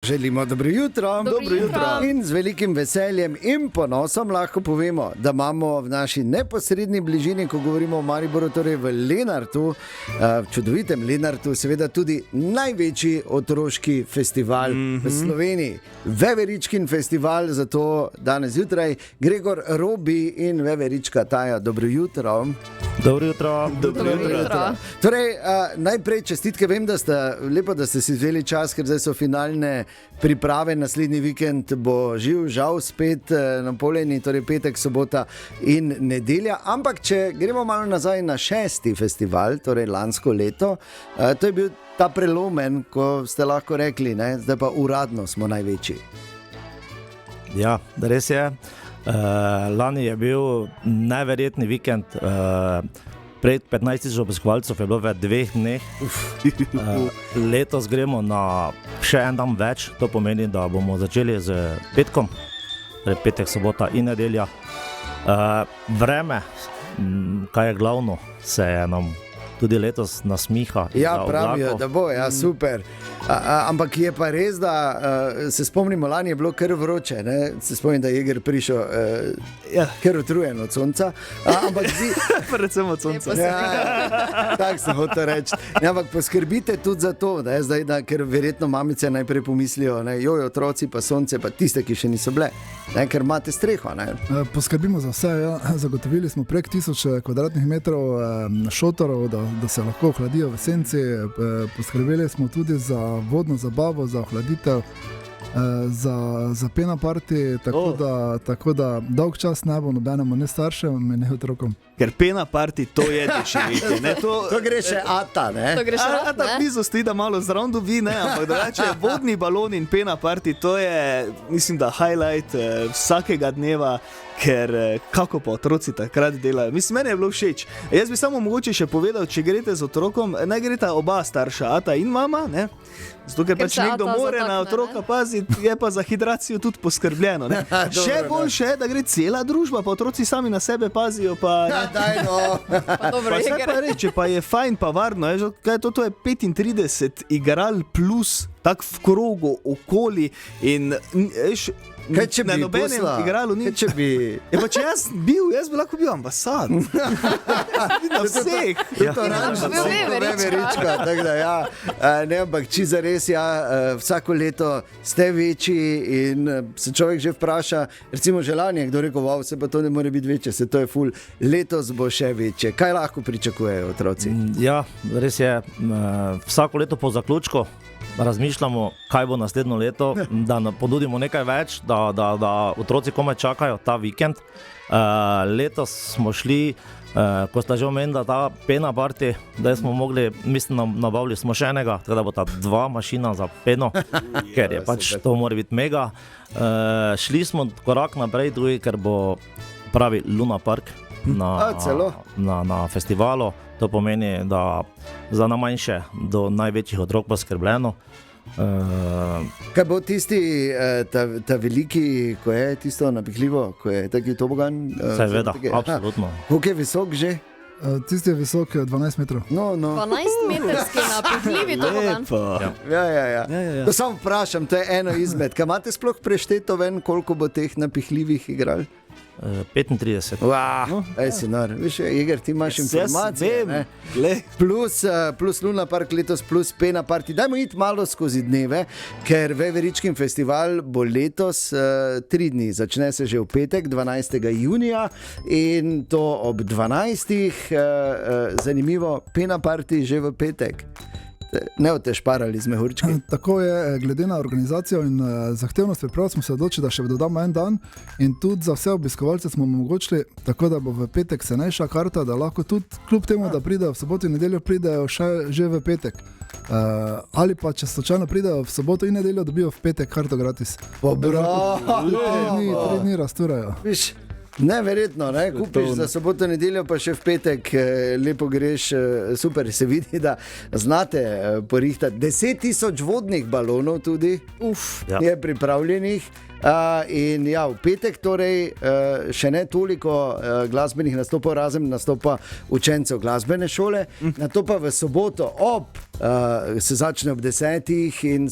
Želimo dobro jutro. Dobro jutro. In z velikim veseljem in ponosom lahko povemo, da imamo v naši neposredni bližini, ko govorimo o Mariboru, torej v Lenartu, čudovitem Lenartu, seveda tudi največji otroški festival v Sloveniji. Veveričkin festival, zato danes zjutraj Gregor, Robi in Veverička Taja. Dobro jutro. Dobro jutro. Dobro jutro. Torej, najprej čestitke, vem, da ste si vzeli čas, ker zdaj so finalne priprave, naslednji vikend bo živ, žal spet napoljeni, torej petek, sobota in nedelja. Ampak, če gremo malo nazaj na 6. festival, torej lansko leto, to je bil ta prelomen, ko ste lahko rekli, ne? Zdaj pa uradno smo največji. Ja, res je. Lani je bil neverjetni vikend. Pred 15 obiskovalcev je bilo v 2 dneh. Letos gremo na še en dan več, to pomeni, da bomo začeli z petkom, torej petek, sobota in nedelja. Vreme, kaj je glavno, se je nam tudi letos nasmiha. Ja, pravijo, da bo, ja, super. Ampak je pa res, da se spomnimo, lani je bilo kar vroče, ne? Se spomnim, da je Jeger prišel kar utrujen od sonca. Ampak predvsem od sonca. Tako sem hotel reči. Ampak poskrbite tudi za to, da je zdaj, ker verjetno mamice najprej pomislijo, ne, joj, otroci pa sonce, pa tiste, ki še niso bile, ne, ker imate streho. Ne? Poskrbimo za vse, ja. Zagotovili smo prek 1000 kvadratnih metrov šotorov, da se lahko ohladijo v senci. Poskrbeli smo tudi za vodno zabavo, za ohladitev, za pena party, tako da dolg čas ne bo nobenemu, ne staršem, ne otrokom. Ker pena party, to je doživeti. To gre še Ata, ne? To gre še Ata blizu stoji, da malo zraven dobi, ne? Ampak drugače vodni balon in pena party, to je, mislim, da highlight vsakega dneva, ker kako pa otroci takrat delajo. Mislim, meni je bilo všeč. Jaz bi samo mogoče še povedal, če greste z otrokom, ne gresta oba starša, Ata in mama, ne? Zato, ker pač nekdo more na otroka paziti, je pa za hidracijo tudi poskrbljeno, ne? Še boljše je, da gre cela družba, pa otroci sami na sebe pazijo, pa... Daj, no. Pa se pa reče, pa je fajn, pa varno, to je 35 igral plus, tak v krogu, okoli in kaj če na bi nobenem igralu ni. Če bi... pa če jaz bi lahko bil ambasad. Na vseh. Veverička, tako da ja. Ne, ampak čisto res, ja, vsako leto ste večji in se človek že vpraša, recimo želanje, kdo rekel, wow, se pa to ne more biti večje, se to je ful, letos bo še večje. Kaj lahko pričakujejo otroci? Ja, res je. Vsako leto po zaključku razmišljamo, kaj bo naslednjo leto, da ponudimo nekaj več, da otroci komaj čakajo ta vikend. Letos smo šli, ko sta že omenila ta pena party, da smo mogli, mislim, nabavili smo še enega, tako da bo ta 2 mašina za peno, ker je pač to mora biti mega. Šli smo korak naprej drugi, ker bo pravi Luna Park na festivalu. To pomeni, da za najmanjše do največjih otrok poskrbljeno. Kaj bo tisti, ta veliki, ko je tisto napihljivo, ko je taki tobogan? Seveda, absolutno. Koliko je visok že? Tisti je visok 12 metrov. No. 12 metrski napihljivi tobogan. Ja. To samo vprašam, to je eno izmed. Kaj imate sploh prešteto ven, koliko bo teh napihljivih igral? 35. Si nor. Viš, Jeger, ti imaš informacije. Plus Luna Park letos, plus pena party. Dajmo iti malo skozi dneve, ker Veveričkin festival bo letos 3 dni. Začne se že v petek, 12. junija in to ob 12. Zanimivo, pena party že v petek. Ne boste šparali z mehurčki. Tako je, glede na organizacijo in zahtevnost priprav smo se odločili, da še dodamo en dan in tudi za vse obiskovalce smo omogočili, tako da bo v petek cenejša karta, da lahko tudi kljub temu, da pridejo v soboto in nedeljo, pridejo že v petek. Ali pa če slučajno pridejo v soboto in nedeljo, dobijo v petek karto gratis. Bravo! 3 dni rasturajo. Neverjetno, ne? Kupiš za soboto, nedeljo, pa še v petek lepo greš, super, se vidi, da znate porihtati 10.000 vodnih balonov tudi, je pripravljenih. In ja, v petek torej še ne toliko glasbenih nastopov, razen nastopa učencev glasbene šole, nato pa v soboto se začne ob 10 in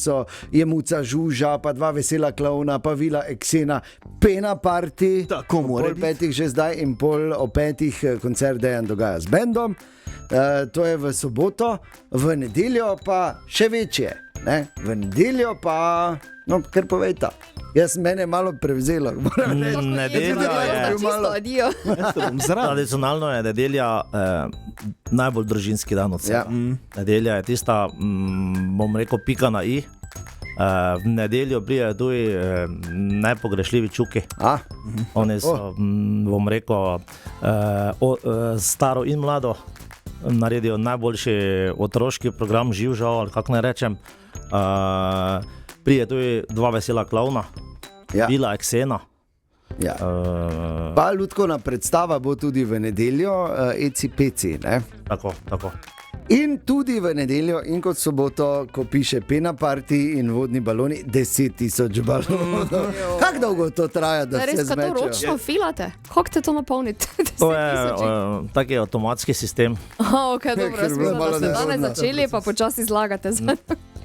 je Muca Žuža, pa 2 vesela klovna, pa Vila Eksena, Pena Party, Tako mora pol 5 že zdaj in pol o 5 koncert Dejan dogaja z bendom. To je v soboto, v nedeljo pa še večje, ne? V nedeljo pa, no, kar povejta. Mene je malo prevzelo. Nedelja je tradicionalno je nedelja najbolj družinski dan od vsega. Nedelja je tista, bom rekel, pika na i. V nedeljo prijajo tudi nepogrešljivi čuki. Oni so, bom rekel, staro in mlado naredijo najboljši otroški program, živ žal, ali kako naj rečem. Prije tudi 2 vesela klovna, Vila Eksena. Pa lutkovna predstava bo tudi v nedeljo, Eci Peci, ne? Tako. In tudi v nedeljo in kot soboto, ko piše Pena Party in vodni baloni, 10.000 balonov. Kako dolgo to traja, da se zmečejo? Res, to ročno filate? Kako te to napolnite? To je taki avtomatski sistem. Ok, dobro, smo se danes začeli, pa počasi zlagate.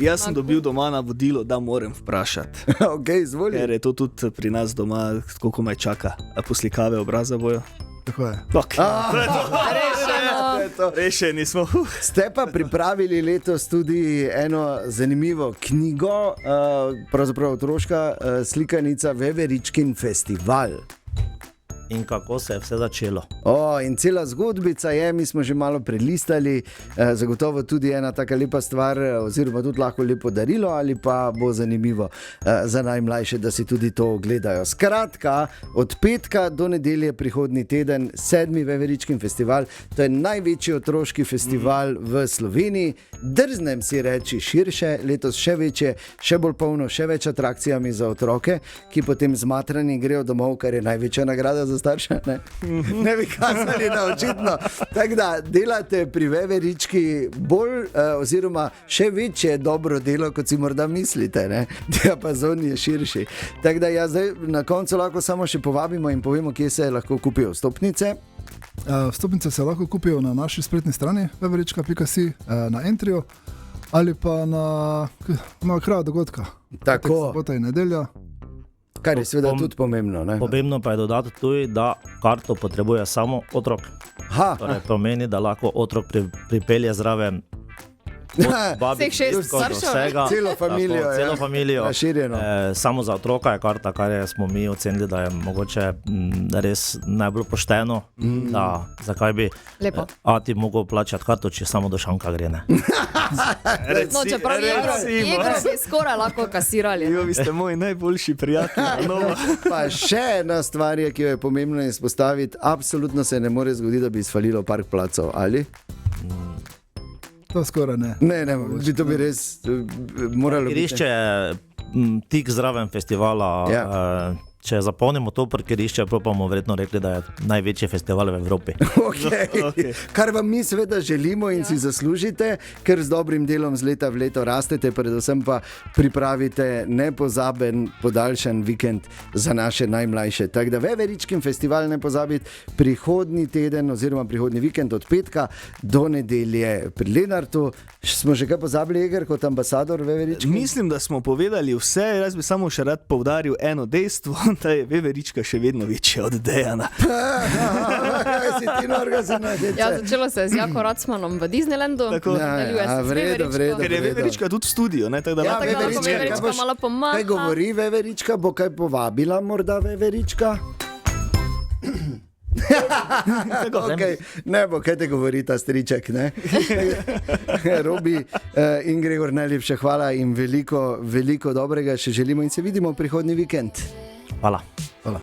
Jaz sem dobil doma navodilo, da moram vprašati. Ok, izvoli. Ker je to tudi pri nas doma, koliko me čaka. Poslikave obraza bojo. Tako je. Rešeni smo. Ste pa pripravili letos tudi eno zanimivo knjigo, pravzaprav otroška slikanica Veveričkin festival. In kako se je vse začelo? In cela zgodbica je, mi smo že malo prelistali, zagotovo tudi ena taka lepa stvar, oziroma tudi lahko lepo darilo, ali pa bo zanimivo za najmlajše, da si tudi to ogledajo. Skratka, od petka do nedelje prihodnji teden 7. Veveričkin festival, to je največji otroški festival v Sloveniji. Drznem si reči širše, letos še večje, še bolj polno, še več atrakcijami za otroke, ki potem zmatrani grejo domov, kar je največja nagrada za starše, ne bi kazali na očitno. Tako da delate pri Veverički bolj oziroma še večje dobro delo, kot si morda mislite, ne? Diapazon je širši. Tako da zdaj na koncu lahko samo še povabimo in povemo, kje se lahko kupijo vstopnice. Vstopnice se lahko kupijo na naši spletni strani veverička.si, na Entriju ali pa na kraju dogodka. Tako. Sobota in nedelja. Kar je seveda tudi pomembno, ne? Pomembno pa je dodati tudi, da karto potrebuje samo otrok. Torej, pomeni, da lahko otrok pripelje zraven Vseh 6 staršev, celo familijo, samo za otroka je karta, kar smo mi ocenili, da je mogoče res najbolj pošteno, da zakaj bi ati mogel plačati karto, če samo do šanka gre, ne? No, čeprav Jegro bi skoraj lahko kasirali. Vi ste moji najboljši prijatelji. Pa še ena stvar je, ki jo je pomembno izpostaviti, absolutno se ne more zgoditi, da bi izfalilo park placov, ali? To skoraj ne. Ne, to bi res moralo biti. Parkirišče je tik zraven festivala. Če zapolnimo to parkirišče, pa bomo verjetno rekli, da je največji festival v Evropi. Okay. Kar vam mi seveda želimo in si zaslužite, ker z dobrim delom z leta v leto rastete, predvsem pa pripravite nepozaben podaljšan vikend za naše najmlajše. Tako da Veveričkin festival ne pozabiti prihodnji teden oziroma prihodnji vikend od petka do nedelje pri Lenartu. Smo že kaj pozabili, Eger, kot ambasador Veveričkin? Mislim, da smo povedali vse, jaz bi samo še rad poudaril eno dejstvo, da je Veverička še vedno večja od Dejana. Začelo se je z Jako Racmanom v Disneylandu. Vredo. Ker je Veverička tudi v studiu. Veverička malo pomaha. Kaj govori Veverička? Bo kaj povabila morda Veverička? Okay. Ne bo, kaj te govori ta striček, ne? Robi in Gregor, najlepša hvala in veliko dobrega še želimo in se vidimo prihodnji vikend. Hvala.